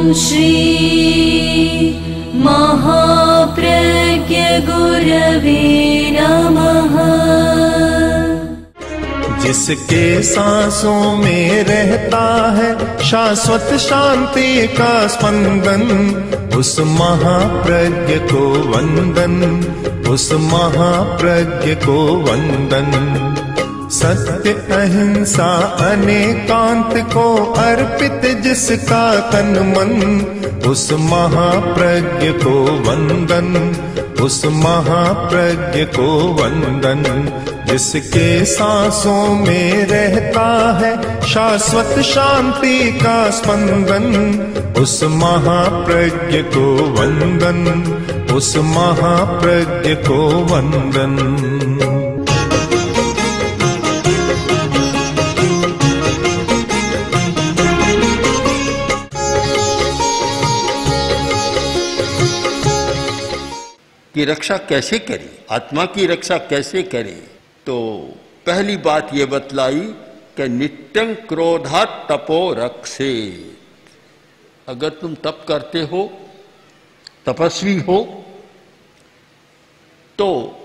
श्री महाप्रज्ञ गुरवे नमः। जिसके सांसों में रहता है शाश्वत शांति का स्पंदन, उस महाप्रज्ञ को वंदन, उस महाप्रज्ञ को वंदन। सत्य अहिंसा अनेकांत को अर्पित जिसका तन मन, उस महाप्रज्ञ को वंदन, उस महाप्रज्ञ को वंदन। जिसके सांसों में रहता है शाश्वत शांति का स्पंदन, उस महाप्रज्ञ को वंदन, उस महाप्रज्ञ को वंदन। की रक्षा कैसे करें, आत्मा की रक्षा कैसे करें? तो पहली बात ये बतलाई कि नित्यं क्रोधात् तपो रक्षेत्। अगर तुम तप करते हो, तपस्वी हो, तो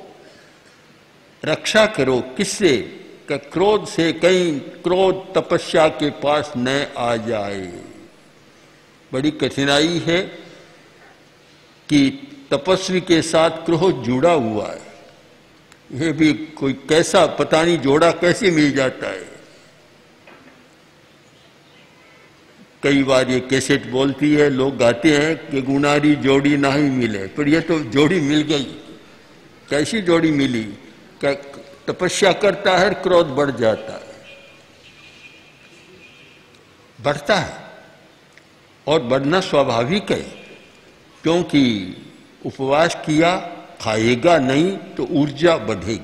रक्षा करो। किससे? कि क्रोध से कहीं क्रोध तपस्या के पास न आ जाए। बड़ी कठिनाई है कि तपस्वी के साथ क्रोध जुड़ा हुआ है। यह भी कोई कैसा पता नहीं जोड़ा कैसे मिल जाता है। कई बार ये कैसेट बोलती है, लोग गाते हैं कि गुनारी जोड़ी ना ही मिले, पर यह तो जोड़ी मिल गई। कैसी जोड़ी मिली? क्या तपस्या करता है, क्रोध बढ़ जाता है, बढ़ता है, और बढ़ना स्वाभाविक है, क्योंकि उपवास किया, खाएगा नहीं तो ऊर्जा बढ़ेगी।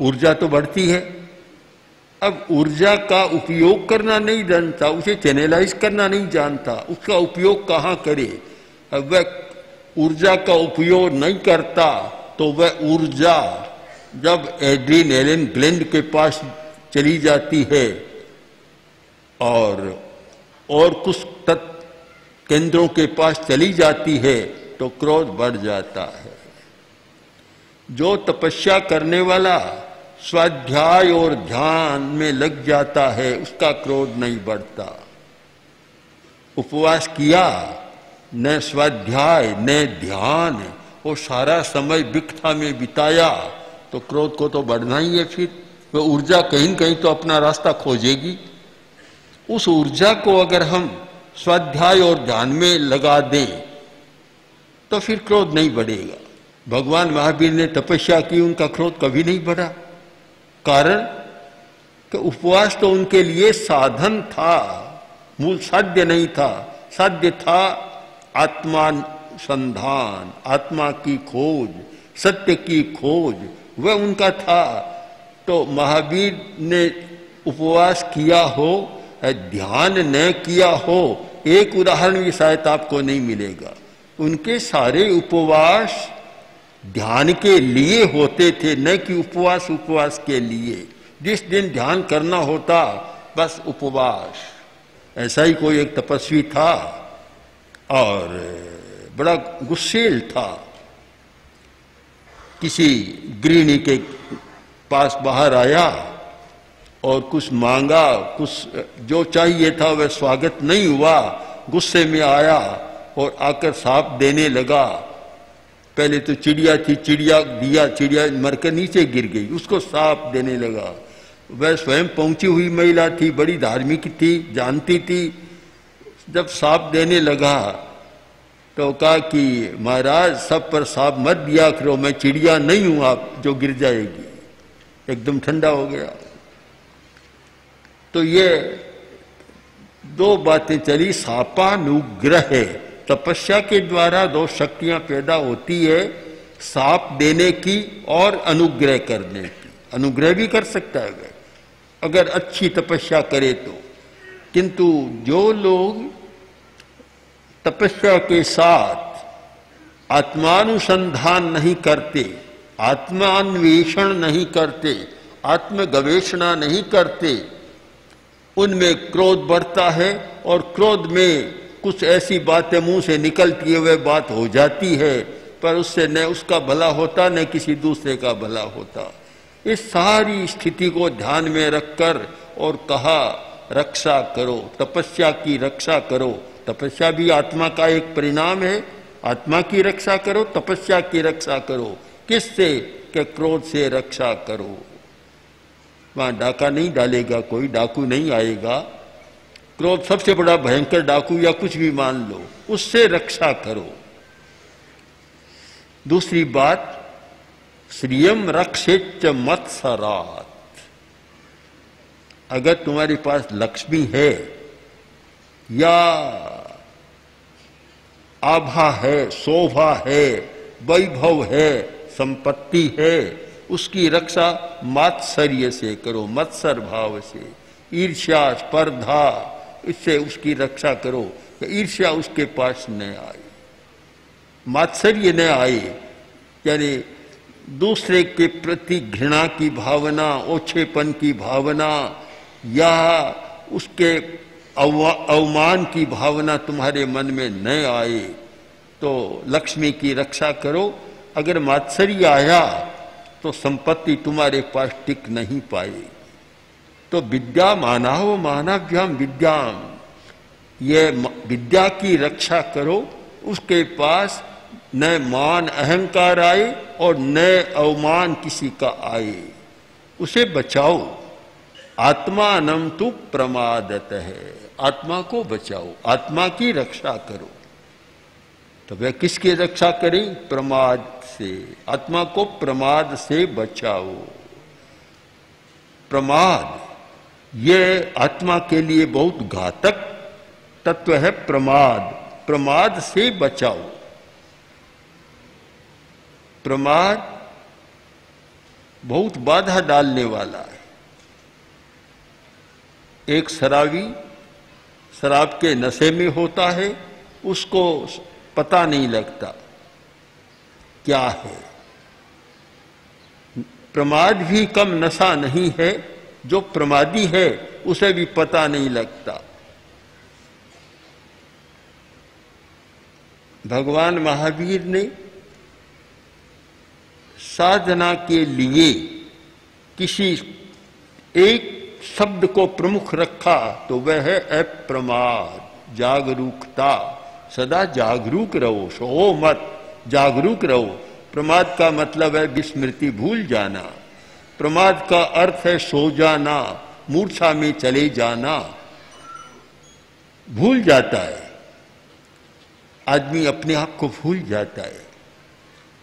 ऊर्जा तो बढ़ती है। अब ऊर्जा का उपयोग करना नहीं जानता, उसे चैनलाइज करना नहीं जानता, उसका उपयोग कहाँ करे? अब वह ऊर्जा का उपयोग नहीं करता तो वह ऊर्जा जब एड्रेनालिन ग्लैंड के पास चली जाती है और कुछ केंद्रों के पास चली जाती है तो क्रोध बढ़ जाता है। जो तपस्या करने वाला स्वाध्याय और ध्यान में लग जाता है उसका क्रोध नहीं बढ़ता। उपवास किया, न स्वाध्याय न ध्यान, वो सारा समय विकथा में बिताया तो क्रोध को तो बढ़ना ही है। फिर वह ऊर्जा कहीं न कहीं तो अपना रास्ता खोजेगी। उस ऊर्जा को अगर हम स्वाध्याय और ध्यान में लगा दें तो फिर क्रोध नहीं बढ़ेगा। भगवान महावीर ने तपस्या की, उनका क्रोध कभी नहीं बढ़ा। कारण कि उपवास तो उनके लिए साधन था, मूल साध्य नहीं था। साध्य था आत्मानुसंधान, आत्मा की खोज, सत्य की खोज, वह उनका था। तो महावीर ने उपवास किया हो, ध्यान न किया हो, एक उदाहरण भी शायद आपको नहीं मिलेगा। उनके सारे उपवास ध्यान के लिए होते थे, न कि उपवास के लिए। जिस दिन ध्यान करना होता बस उपवास। ऐसा ही कोई एक तपस्वी था और बड़ा गुस्सेल था। किसी गृहिणी के पास बाहर आया और कुछ मांगा, कुछ जो चाहिए था वह स्वागत नहीं हुआ। गुस्से में आया और आकर साप देने लगा। पहले तो चिड़िया थी, चिड़िया दिया, चिड़िया मरकर नीचे गिर गई, उसको साप देने लगा। वह स्वयं पहुंची हुई महिला थी, बड़ी धार्मिक थी, जानती थी। जब साप देने लगा तो कहा कि महाराज सब पर साप मत दिया करो, मैं चिड़िया नहीं हूं आप जो गिर जाएगी। एकदम ठंडा हो गया। तो ये दो बातें चली। सापानुग्रह है, तपस्या के द्वारा दो शक्तियां पैदा होती है, साप देने की और अनुग्रह करने की। अनुग्रह भी कर सकता है अगर अच्छी तपस्या करे तो। किंतु जो लोग तपस्या के साथ आत्मानुसंधान नहीं करते, आत्मान्वेषण नहीं करते, आत्मगवेषणा नहीं करते, उनमें क्रोध बढ़ता है और क्रोध में कुछ ऐसी बातें मुंह से निकलती हुए बात हो जाती है, पर उससे न उसका भला होता न किसी दूसरे का भला होता। इस सारी स्थिति को ध्यान में रखकर और कहा रक्षा करो, तपस्या की रक्षा करो। तपस्या भी आत्मा का एक परिणाम है। आत्मा की रक्षा करो, तपस्या की रक्षा करो। किससे? कि क्रोध से रक्षा करो। वहां डाका नहीं डालेगा कोई, डाकू नहीं आएगा। क्रोध सबसे बड़ा भयंकर डाकू या कुछ भी मान लो, उससे रक्षा करो। दूसरी बात, श्रियम रक्षेच मत्सरात्। अगर तुम्हारे पास लक्ष्मी है या आभा है, शोभा है, वैभव है, संपत्ति है, उसकी रक्षा मात्सर्य से करो, मत्सर भाव से। ईर्ष्या, स्पर्धा, इससे उसकी रक्षा करो कि ईर्ष्या उसके पास न आए, मात्सर्य न आए, यानी दूसरे के प्रति घृणा की भावना, ओछेपन की भावना या उसके अवमान की भावना तुम्हारे मन में न आए। तो लक्ष्मी की रक्षा करो। अगर मात्सर्य आया तो संपत्ति तुम्हारे पास टिक नहीं पाएगी। तो विद्या मानाव मानव्याम विद्याम, ये विद्या की रक्षा करो, उसके पास न मान अहंकार आए और न अवमान किसी का आए, उसे बचाओ। आत्मानं तु प्रमादत है, आत्मा को बचाओ, आत्मा की रक्षा करो। तो वह किसकी रक्षा करें? प्रमाद से। आत्मा को प्रमाद से बचाओ। प्रमाद ये आत्मा के लिए बहुत घातक तत्व है। प्रमाद, प्रमाद से बचाओ। प्रमाद बहुत बाधा डालने वाला है। एक शराबी शराब के नशे में होता है, उसको पता नहीं लगता क्या है। प्रमाद भी कम नशा नहीं है। जो प्रमादी है उसे भी पता नहीं लगता। भगवान महावीर ने साधना के लिए किसी एक शब्द को प्रमुख रखा तो वह है अप्रमाद, जागरूकता। सदा जागरूक रहो, सो मत, जागरूक रहो। प्रमाद का मतलब है विस्मृति, भूल जाना। प्रमाद का अर्थ है सो जाना, मूर्छा में चले जाना। भूल जाता है आदमी, अपने आप को भूल जाता है।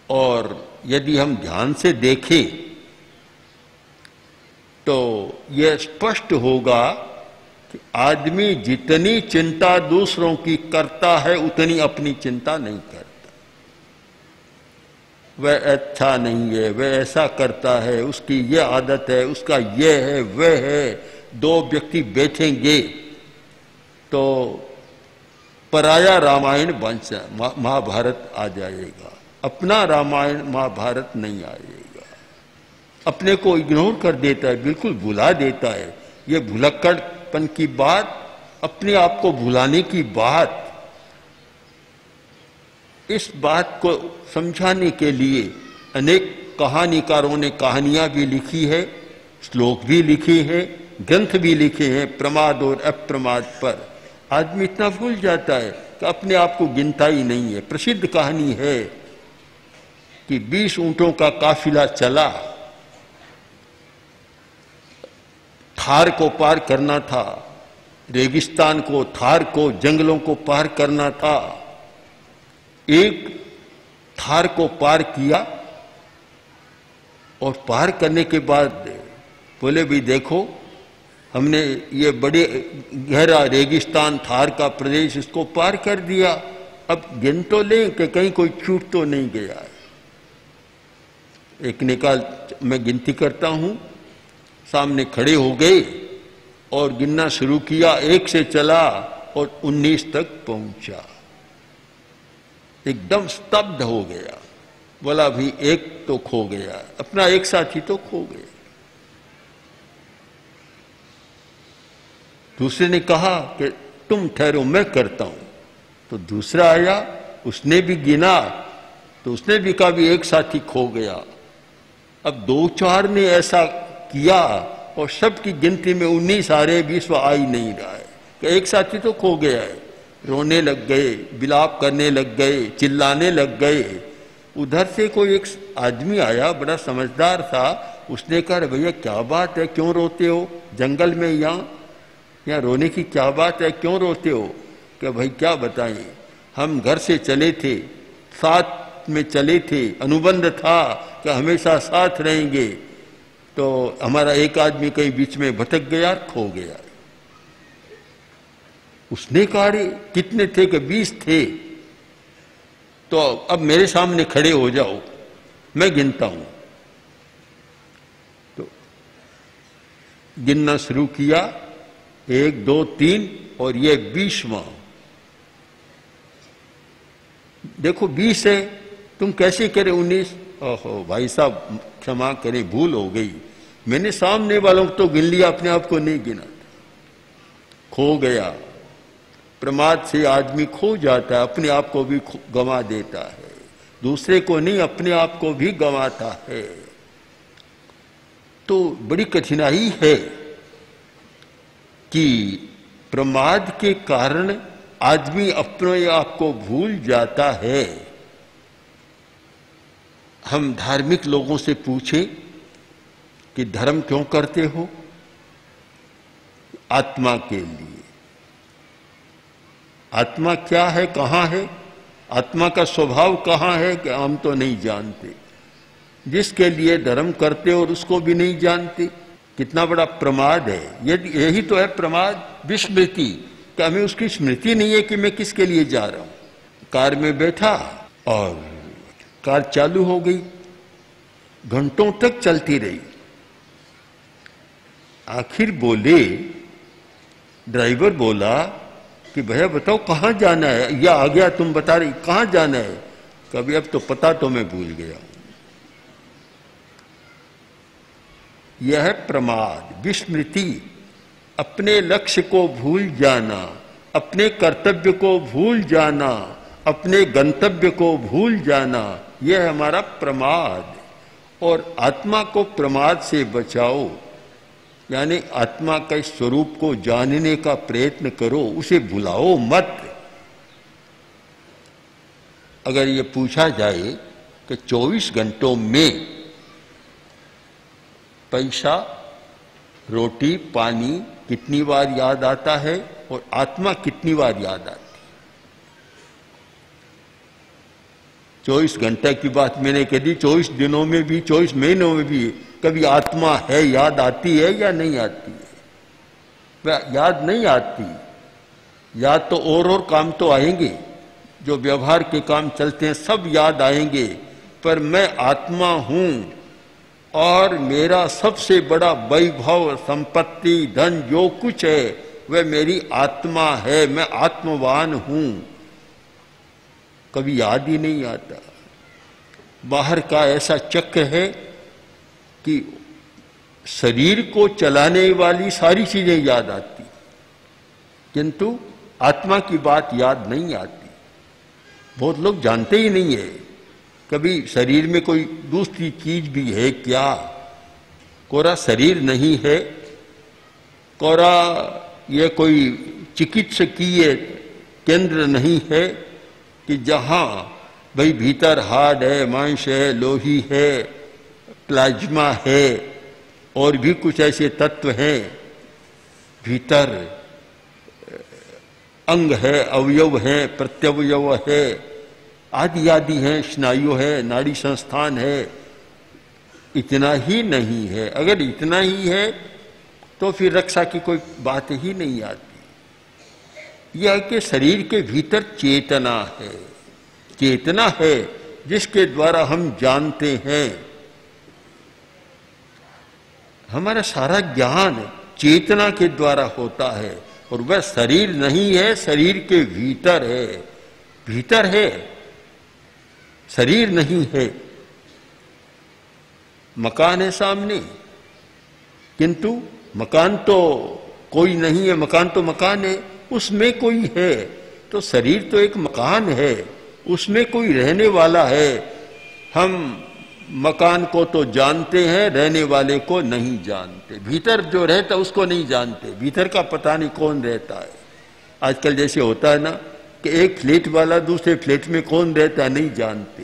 और यदि हम ध्यान से देखें तो यह स्पष्ट होगा कि आदमी जितनी चिंता दूसरों की करता है उतनी अपनी चिंता नहीं करता। वह अच्छा नहीं है, वह ऐसा करता है, उसकी यह आदत है, उसका यह है, वह है। दो व्यक्ति बैठेंगे तो पराया रामायण बन महाभारत आ जाएगा, अपना रामायण महाभारत नहीं आएगा। अपने को इग्नोर कर देता है, बिल्कुल भुला देता है। ये भुलक्कड़पन की बात, अपने आप को भुलाने की बात, इस बात को समझाने के लिए अनेक कहानीकारों ने कहानियां भी लिखी है, श्लोक भी लिखे हैं, ग्रंथ भी लिखे हैं प्रमाद और अप्रमाद पर। आदमी इतना भूल जाता है कि अपने आप को गिनता ही नहीं है। प्रसिद्ध कहानी है कि 20 ऊंटों का काफिला चला, थार को पार करना था, रेगिस्तान को, थार को, जंगलों को पार करना था। एक थार को पार किया और पार करने के बाद बोले भी देखो, हमने ये बड़े गहरा रेगिस्तान थार का प्रदेश इसको पार कर दिया, अब गिन तो लें कि कहीं कोई छूट तो नहीं गया है। एक ने कहा मैं गिनती करता हूं, सामने खड़े हो गए और गिनना शुरू किया। 1 से चला और 19 तक पहुंचा, एकदम स्तब्ध हो गया। बोला भी एक तो खो गया, अपना एक साथी तो खो गया। दूसरे ने कहा कि तुम ठहरो, मैं करता हूं। तो दूसरा आया, उसने भी गिना तो उसने भी कहा भी एक साथी खो गया। अब 2-4 ने ऐसा किया और सबकी गिनती में 19 आ रहे, 20 आ ही नहीं रहा है कि एक साथी तो खो गया है। रोने लग गए, विलाप करने लग गए, चिल्लाने लग गए। उधर से कोई एक आदमी आया, बड़ा समझदार था, उसने कहा भैया क्या बात है, क्यों रोते हो, जंगल में यहाँ रोने की क्या बात है, क्यों रोते हो? कि भाई क्या बताएं, हम घर से चले थे, साथ में चले थे, अनुबंध था कि हमेशा साथ रहेंगे, तो हमारा एक आदमी कहीं बीच में भटक गया, खो गया। उसने कहा रे कितने थे? कि 20 थे। तो अब मेरे सामने खड़े हो जाओ, मैं गिनता हूं। तो गिनना शुरू किया, 1 2 3 और ये 20वां। देखो 20 है, तुम कैसे करे 19? ओहो भाई साहब क्षमा करें, भूल हो गई, मैंने सामने वालों को तो गिन लिया, अपने आप को नहीं गिना। खो गया। प्रमाद से आदमी खो जाता है, अपने आप को भी गंवा देता है, दूसरे को नहीं अपने आप को भी गंवाता है। तो बड़ी कठिनाई है कि प्रमाद के कारण आदमी अपने आप को भूल जाता है। हम धार्मिक लोगों से पूछें कि धर्म क्यों करते हो? आत्मा के लिए। आत्मा क्या है, कहां है? आत्मा का स्वभाव कहां है कि हम तो नहीं जानते। जिसके लिए धर्म करते और उसको भी नहीं जानते, कितना बड़ा प्रमाद है। यही तो है प्रमाद, विस्मृति, कि हमें उसकी स्मृति नहीं है कि मैं किसके लिए जा रहा हूं। कार में बैठा और कार चालू हो गई, घंटों तक चलती रही। आखिर बोले, ड्राइवर बोला कि भैया बताओ कहां जाना है? या आ गया तुम बता रही, कहां जाना है? कभी अब तो पता तो मैं भूल गया। यह है प्रमाद, विस्मृति, अपने लक्ष्य को भूल जाना, अपने कर्तव्य को भूल जाना, अपने गंतव्य को भूल जाना, यह है हमारा प्रमाद। और आत्मा को प्रमाद से बचाओ, यानी आत्मा के स्वरूप को जानने का प्रयत्न करो, उसे भुलाओ मत। अगर ये पूछा जाए कि 24 घंटों में पैसा, रोटी, पानी कितनी बार याद आता है और आत्मा कितनी बार याद आती है? 24 घंटे की बात मैंने कह दी, 24 दिनों में भी, 24 महीनों में भी कभी आत्मा है याद आती है या नहीं आती है? वह याद नहीं आती। याद तो और काम तो आएंगे, जो व्यवहार के काम चलते हैं सब याद आएंगे, पर मैं आत्मा हूं और मेरा सबसे बड़ा वैभव, संपत्ति, धन जो कुछ है वह मेरी आत्मा है, मैं आत्मवान हूं। कभी याद ही नहीं आता। बाहर का ऐसा चक्र है कि शरीर को चलाने वाली सारी चीजें याद आती, किंतु आत्मा की बात याद नहीं आती। बहुत लोग जानते ही नहीं है कभी शरीर में कोई दूसरी चीज भी है क्या। कोरा शरीर नहीं है, कोरा ये कोई चिकित्सकीय केंद्र नहीं है कि जहां भाई भीतर हार्ड है, मांस है, लोही है, प्लाज्मा है और भी कुछ ऐसे तत्व हैं, भीतर अंग है, अवयव है, प्रत्यवयव है, आदि आदि है, स्नायु है, नाड़ी संस्थान है। इतना ही नहीं है। अगर इतना ही है तो फिर रक्षा की कोई बात ही नहीं आती। यह कि शरीर के भीतर चेतना है, चेतना है जिसके द्वारा हम जानते हैं। हमारा सारा ज्ञान चेतना के द्वारा होता है और वह शरीर नहीं है, शरीर के भीतर है। भीतर है, शरीर नहीं है। मकान है सामने, किंतु मकान तो कोई नहीं है, मकान तो मकान है, उसमें कोई है। तो शरीर तो एक मकान है, उसमें कोई रहने वाला है। हम मकान को तो जानते हैं, रहने वाले को नहीं जानते। भीतर जो रहता उसको नहीं जानते, भीतर का पता नहीं कौन रहता है। आजकल जैसे होता है ना कि एक फ्लैट वाला दूसरे फ्लैट में कौन रहता है नहीं जानते।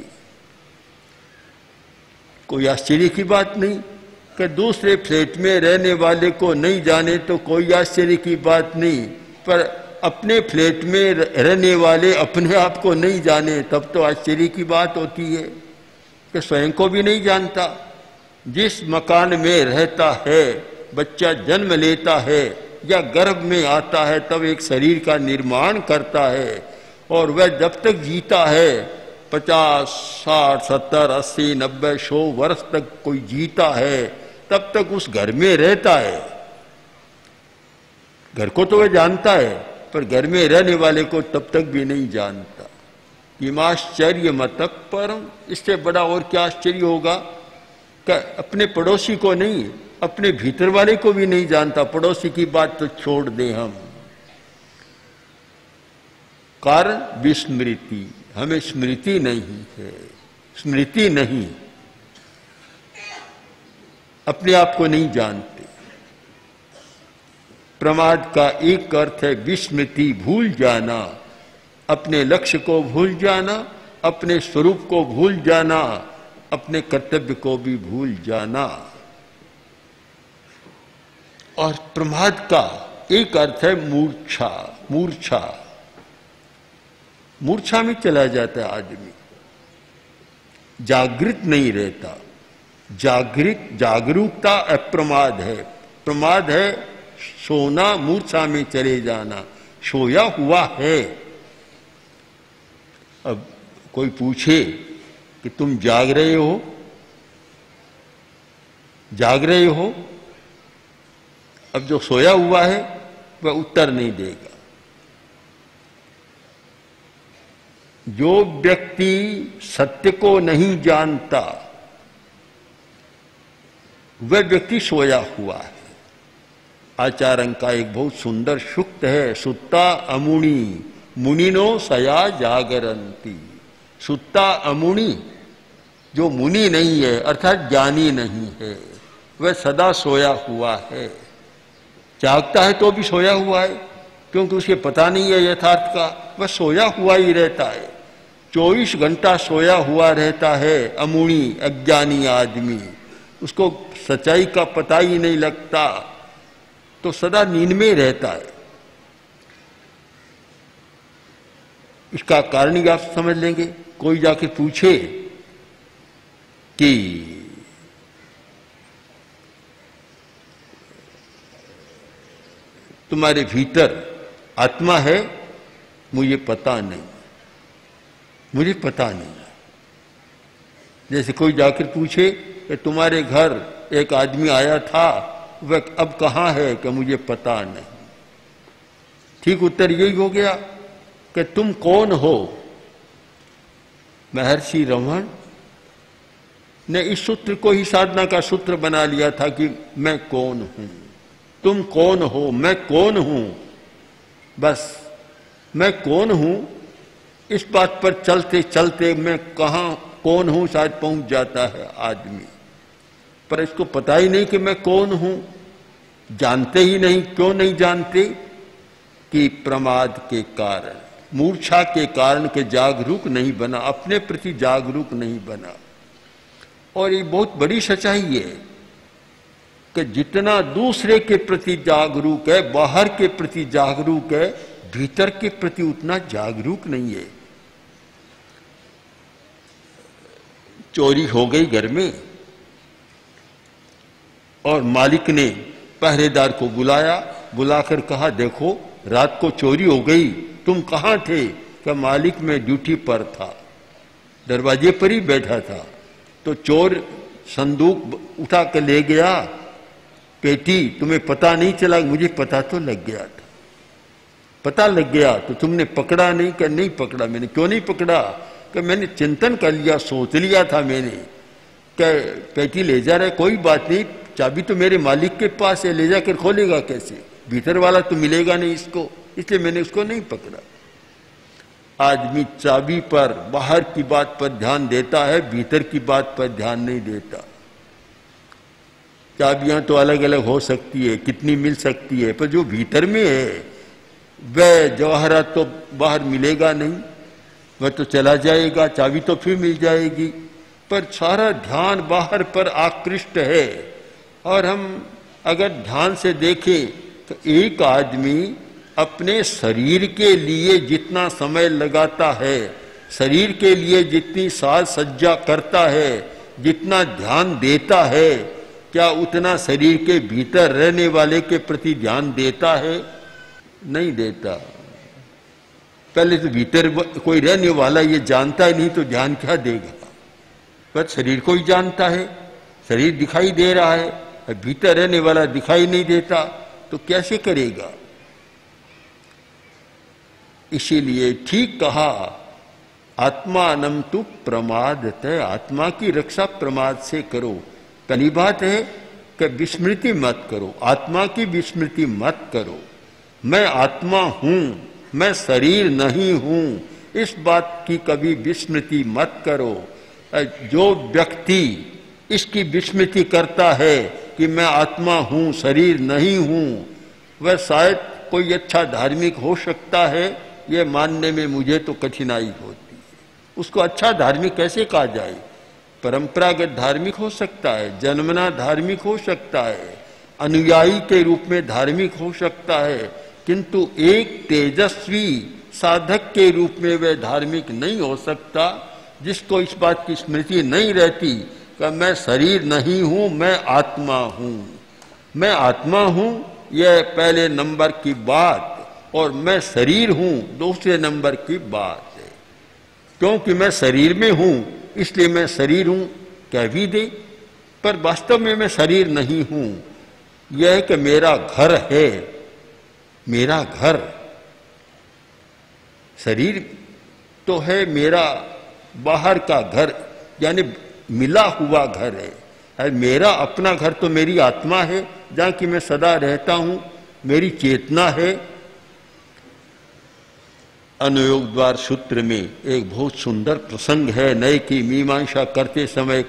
कोई आश्चर्य की बात नहीं कि दूसरे फ्लैट में रहने वाले को नहीं जाने तो कोई आश्चर्य की बात नहीं, पर अपने फ्लैट में रहने वाले अपने आप को नहीं जाने तब तो आश्चर्य की बात होती है कि स्वयं को भी नहीं जानता। जिस मकान में रहता है, बच्चा जन्म लेता है या गर्भ में आता है तब एक शरीर का निर्माण करता है, और वह जब तक जीता है 50, 60, 70, 80, 90, 100 वर्ष तक कोई जीता है तब तक उस घर में रहता है। घर को तो वह जानता है पर घर में रहने वाले को तब तक भी नहीं जानता। किमाश्चर्य मतः परम, इससे बड़ा और क्या आश्चर्य होगा कि अपने पड़ोसी को नहीं, अपने भीतर वाले को भी नहीं जानता। पड़ोसी की बात तो छोड़ दें हम। कारण विस्मृति, हमें स्मृति नहीं है, स्मृति नहीं, अपने आप को नहीं जानते। प्रमाद का एक अर्थ है विस्मृति, भूल जाना, अपने लक्ष्य को भूल जाना, अपने स्वरूप को भूल जाना, अपने कर्तव्य को भी भूल जाना। और प्रमाद का एक अर्थ है मूर्छा, मूर्छा, मूर्छा में चला जाता है आदमी, जागृत नहीं रहता। जागरूकता अप्रमाद है, प्रमाद है सोना, मूर्छा में चले जाना, सोया हुआ है। अब कोई पूछे कि तुम जाग रहे हो, जाग रहे हो, अब जो सोया हुआ है वह उत्तर नहीं देगा। जो व्यक्ति सत्य को नहीं जानता वह व्यक्ति सोया हुआ है। आचार्य का एक बहुत सुंदर सूक्त है, सुत्ता अमुनि मुनिनो सया जागरंती। सुत्ता अमुनि, जो मुनि नहीं है अर्थात ज्ञानी नहीं है, वह सदा सोया हुआ है। जागता है तो भी सोया हुआ है, क्योंकि उसे पता नहीं है यथार्थ का, वह सोया हुआ ही रहता है। 24 घंटा सोया हुआ रहता है अमुनि, अज्ञानी आदमी, उसको सच्चाई का पता ही नहीं लगता, तो सदा नींद में रहता है। इसका कारण ही आप समझ लेंगे। कोई जाके पूछे कि तुम्हारे भीतर आत्मा है, मुझे पता नहीं, मुझे पता नहीं। जैसे कोई जाकर पूछे कि तुम्हारे घर एक आदमी आया था, वह अब कहाँ है, कि मुझे पता नहीं। ठीक उत्तर यही हो गया कि तुम कौन हो। महर्षि रमण ने इस सूत्र को ही साधना का सूत्र बना लिया था कि मैं कौन हूं, तुम कौन हो, मैं कौन हूं। बस मैं कौन हूं, इस बात पर चलते चलते मैं कहां कौन हूं शायद पहुंच जाता है आदमी, पर इसको पता ही नहीं कि मैं कौन हूं। जानते ही नहीं। क्यों नहीं जानते? कि प्रमाद के कारण, मूर्छा के कारण के जागरूक नहीं बना, अपने प्रति जागरूक नहीं बना। और ये बहुत बड़ी सच्चाई है कि जितना दूसरे के प्रति जागरूक है, बाहर के प्रति जागरूक है, भीतर के प्रति उतना जागरूक नहीं है। चोरी हो गई घर में और मालिक ने पहरेदार को बुलाया, बुलाकर कहा देखो रात को चोरी हो गई, तुम कहाँ थे? क्या मालिक में ड्यूटी पर था, दरवाजे पर ही बैठा था। तो चोर संदूक उठा कर ले गया, पेटी, तुम्हें पता नहीं चला? मुझे पता तो लग गया था, पता लग गया। तो तुमने पकड़ा नहीं? क्या नहीं पकड़ा मैंने। क्यों नहीं पकड़ा? कि मैंने चिंतन कर लिया, सोच लिया था मैंने, क्या पेटी ले जा रहा है, कोई बात नहीं, चाबी तो मेरे मालिक के पास है, ले जाकर खोलेगा कैसे, भीतर वाला तो मिलेगा नहीं इसको, इसलिए मैंने उसको नहीं पकड़ा। आदमी चाबी पर, बाहर की बात पर ध्यान देता है, भीतर की बात पर ध्यान नहीं देता। चाबियां तो अलग अलग हो सकती है, कितनी मिल सकती है, पर जो भीतर में है वह जवाहरात तो बाहर मिलेगा नहीं, वह तो चला जाएगा, चाबी तो फिर मिल जाएगी, पर सारा ध्यान बाहर पर आकृष्ट है। और हम अगर ध्यान से देखें तो एक आदमी अपने शरीर के लिए जितना समय लगाता है, शरीर के लिए जितनी साज सज्जा करता है, जितना ध्यान देता है, क्या उतना शरीर के भीतर रहने वाले के प्रति ध्यान देता है? नहीं देता। पहले तो भीतर कोई रहने वाला ये जानता ही नहीं तो ध्यान क्या देगा? पर शरीर को ही जानता है, शरीर दिखाई दे रहा है, भीतर रहने वाला दिखाई नहीं देता, तो कैसे करेगा? इसीलिए ठीक कहा, आत्मानं तु प्रमादतः, आत्मा की रक्षा प्रमाद से करो। पहली बात है कि विस्मृति मत करो, आत्मा की विस्मृति मत करो। मैं आत्मा हूं, मैं शरीर नहीं हूं, इस बात की कभी विस्मृति मत करो। जो व्यक्ति इसकी विस्मृति करता है कि मैं आत्मा हूं, शरीर नहीं हूं, वह शायद कोई अच्छा धार्मिक हो सकता है, ये मानने में मुझे तो कठिनाई होती है। उसको अच्छा धार्मिक कैसे कहा जाए? परंपरागत धार्मिक हो सकता है, जन्मना धार्मिक हो सकता है, अनुयायी के रूप में धार्मिक हो सकता है, किंतु एक तेजस्वी साधक के रूप में वह धार्मिक नहीं हो सकता जिसको इस बात की स्मृति नहीं रहती कि मैं शरीर नहीं हूं, मैं आत्मा हूं। मैं आत्मा हूं यह पहले नंबर की बात, और मैं शरीर हूं दूसरे नंबर की बात है। क्योंकि मैं शरीर में हूं इसलिए मैं शरीर हूं कह भी दे, पर वास्तव में मैं शरीर नहीं हूं। यह है कि मेरा घर है, मेरा घर। शरीर तो है मेरा बाहर का घर, यानी मिला हुआ घर है। मेरा अपना घर तो मेरी आत्मा है, जहां कि मैं सदा रहता हूं, मेरी चेतना है। अनुयोग द्वार सूत्र में एक बहुत सुंदर प्रसंग है। नए की मीमांसा करते समय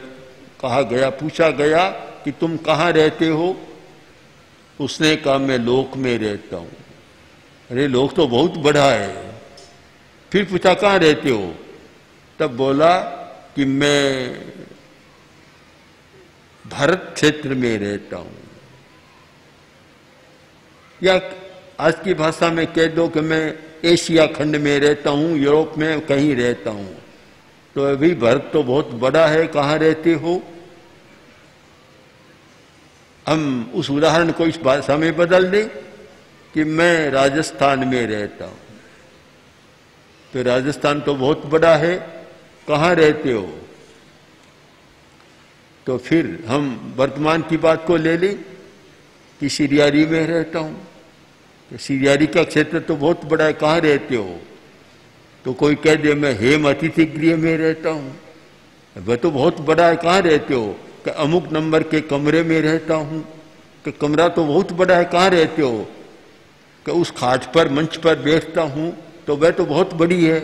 कहा गया, पूछा गया कि तुम कहाँ रहते हो? उसने कहा मैं लोक में रहता हूं। अरे लोक तो बहुत बड़ा है। फिर पूछा कहाँ रहते हो? तब बोला कि मैं भारत क्षेत्र में रहता हूं, या आज की भाषा में कह दो कि मैं एशिया खंड में रहता हूं, यूरोप में कहीं रहता हूं। तो अभी भारत तो बहुत बड़ा है, कहाँ रहते हो? हम उस उदाहरण को इस भाषा में बदल दें कि मैं राजस्थान में रहता हूं। तो राजस्थान तो बहुत बड़ा है, कहाँ रहते हो? तो फिर हम वर्तमान की बात को ले लें कि सिरियारी में रहता हूं। तो सिरियारी का क्षेत्र तो बहुत बड़ा है, कहाँ रहते हो? तो कोई कह दे मैं हेम अतिथि गृह में रहता हूं। वह तो बहुत बड़ा है, कहाँ रहते हो? कि अमुक नंबर के कमरे में रहता हूं। कि कमरा तो बहुत बड़ा है, कहाँ रहते हो? कि उस खाट पर मंच पर बैठता हूं, तो वह तो बहुत बड़ी है।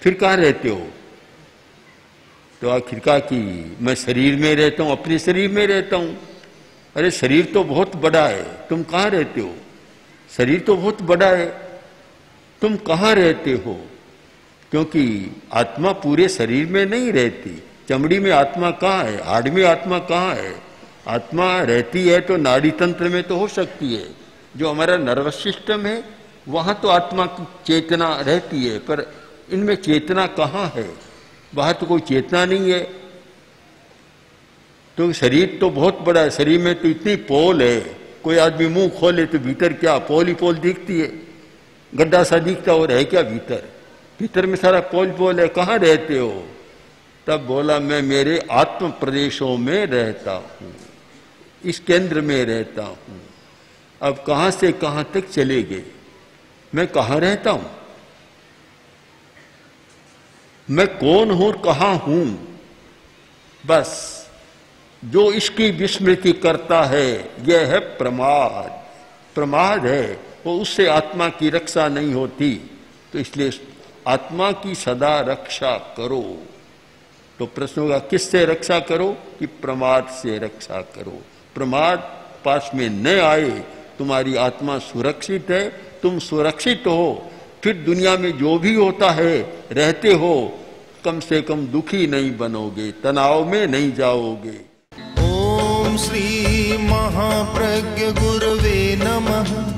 फिर कहाँ रहते हो? तो आखिरकार कि मैं शरीर में रहता हूं, अपने शरीर में रहता हूं। अरे शरीर तो बहुत बड़ा है, तुम कहाँ रहते हो? शरीर तो बहुत बड़ा है, तुम कहाँ रहते हो? क्योंकि आत्मा पूरे शरीर में नहीं रहती। चमड़ी में आत्मा कहाँ है? हाड़ में आत्मा कहाँ है? आत्मा रहती है तो नाड़ी तंत्र में तो हो सकती है। जो हमारा नर्वस सिस्टम है वहां तो आत्मा की चेतना रहती है, पर इनमें चेतना कहाँ है? वहां तो कोई चेतना नहीं है। तो शरीर तो बहुत बड़ा है, शरीर में तो इतनी पोल है, कोई आदमी मुंह खोले तो भीतर क्या पोल ही पोल दिखती है, गड्ढा सा दिखता और है क्या भीतर? भीतर में सारा पोल पोल है। कहाँ रहते हो? तब बोला मैं मेरे आत्म प्रदेशों में रहता हूं, इस केंद्र में रहता हूं। अब कहां से कहां तक चले गए? मैं कहां रहता हूं? मैं कौन हूं, कहां हूं? बस जो इसकी विस्मृति करता है यह है प्रमाद। प्रमाद है वो, उससे आत्मा की रक्षा नहीं होती। तो इसलिए आत्मा की सदा रक्षा करो। तो प्रश्न होगा किससे रक्षा करो? कि प्रमाद से रक्षा करो। प्रमाद पास में न आए, तुम्हारी आत्मा सुरक्षित है, तुम सुरक्षित हो, फिर दुनिया में जो भी होता है रहते हो, कम से कम दुखी नहीं बनोगे, तनाव में नहीं जाओगे। ओम श्री महाप्रज्ञ गुरवे नमः।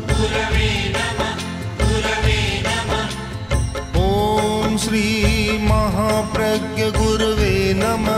ओम श्री महाप्रज्ञ गुरवे नमः।